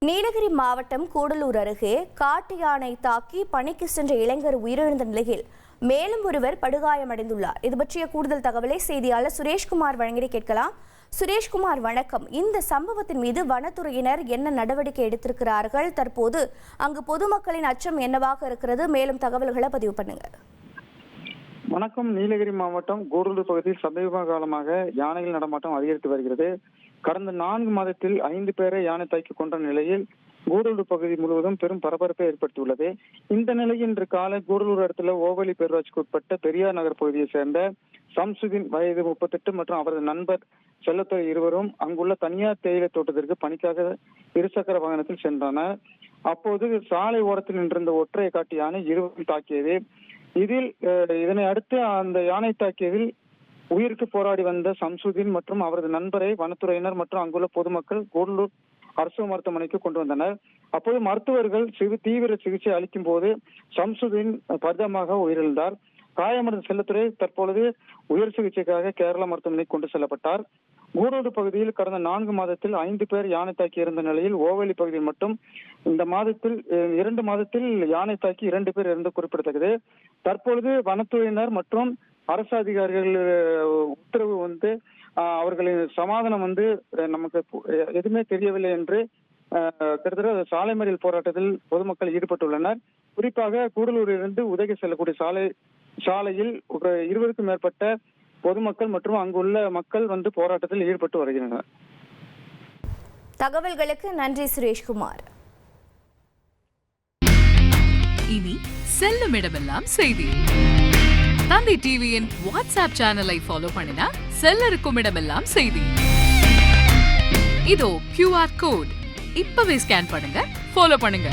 நீலகிரி மாவட்டம் கூடலூர் அருகே காட்டு யானை தாக்கி பணிக்கு சென்ற இளைஞர் உயிரிழந்த நிலையில் மேலும் ஒருவர் படுகாயமடைந்துள்ளார். இது பற்றிய கூடுதல் தகவலை செய்தியாளர் சுரேஷ்குமார் வழங்கி கேட்கலாம். சுரேஷ்குமார், வணக்கம். இந்த சம்பவத்தின் மீது வனத்துறையினர் என்ன நடவடிக்கை எடுத்திருக்கிறார்கள்? தற்போது அங்கு பொதுமக்களின் அச்சம் என்னவாக இருக்கிறது? மேலும் தகவல்களை பதிவு பண்ணுங்க. வணக்கம். நீலகிரி மாவட்டம் கூடலூர் பகுதியில் சமீப காலமாக யானைகள் நடமாட்டம் அதிகரித்து வருகிறது. கடந்த 4 மாதத்தில் 5 பேரை யானை தாக்கி கொன்ற நிலையில் கூடலூர் பகுதி முழுவதும் பெரும் பரபரப்பை ஏற்படுத்தியுள்ளது. இந்த நிலையில் இன்று காலை கூடலூர் அடுத்துள்ள ஓவலி பேரூராட்சிக்கு உட்பட்ட பெரியார் நகர் பகுதியை சேர்ந்த சம்சுதீன் வயது 38 மற்றும் அவரது நண்பர் செல்லத்துறை இருவரும் அங்குள்ள தனியார் தேயிலை தோட்டத்திற்கு பணிக்காக இருசக்கர வாகனத்தில் சென்றனர். அப்போது சாலை ஓரத்தில் நின்றிருந்த ஒற்றையை காட்டு யானை இருவரும் தாக்கியது. இதனை அடுத்து அந்த யானை தாக்கியதில் உயிருக்கு போராடி வந்த சம்சுதீன் மற்றும் அவரது நண்பரை வனத்துறையினர் மற்றும் அங்குள்ள பொதுமக்கள் கூடலூர் அரசு மருத்துவமனைக்கு கொண்டு வந்தனர். அப்போது மருத்துவர்கள் தீவிர சிகிச்சை அளிக்கும் போது சம்சுதீன் பரிதாபமாக உயிரிழந்தார். காயமடைந்த செல்லத்துறை தற்பொழுது உயர் சிகிச்சைக்காக கேரளா மருத்துவமனைக்கு கொண்டு செல்லப்பட்டார். கூடலூர் பகுதியில் கடந்த 4 மாதத்தில் 5 பேர் யானை தாக்கி இருந்த நிலையில் ஓவலி பகுதியில் மட்டும் இந்த மாதத்தில் 2 மாதத்தில் யானை தாக்கி 2 பேர் இருந்து குறிப்பிடத்தக்கது. தற்பொழுது வனத்துறையினர் மற்றும் அரசு அதிகாரிகள் உத்தரவு அவர்களின் சமாதானம் நமக்கு எதுவுமே தெரியவில்லை என்று கிட்டத்தட்ட சாலை மறியல் போராட்டத்தில் பொதுமக்கள் ஈடுபட்டுள்ளனர். குறிப்பாக கூடலூரிலிருந்து உதகை செல்லக்கூடிய சாலையில் 20க்கும் மேற்பட்ட பொதுமக்கள் மற்றும் அங்குள்ள மக்கள் போராட்டத்தில் ஈடுபட்டு வருகின்றனர். தகவல்களுக்கு நன்றி சுரேஷ்குமார். இனி செல்லும் இடமெல்லாம் செய்தி. தந்தை டிவியின் வாட்ஸ்அப் சேனலை ஃபாலோ பண்ணினா செல்லருக்கும் இடமெல்லாம் செய்தி. இதோ QR கோட், இப்பவே ஸ்கேன் பண்ணுங்க, ஃபாலோ பண்ணுங்க.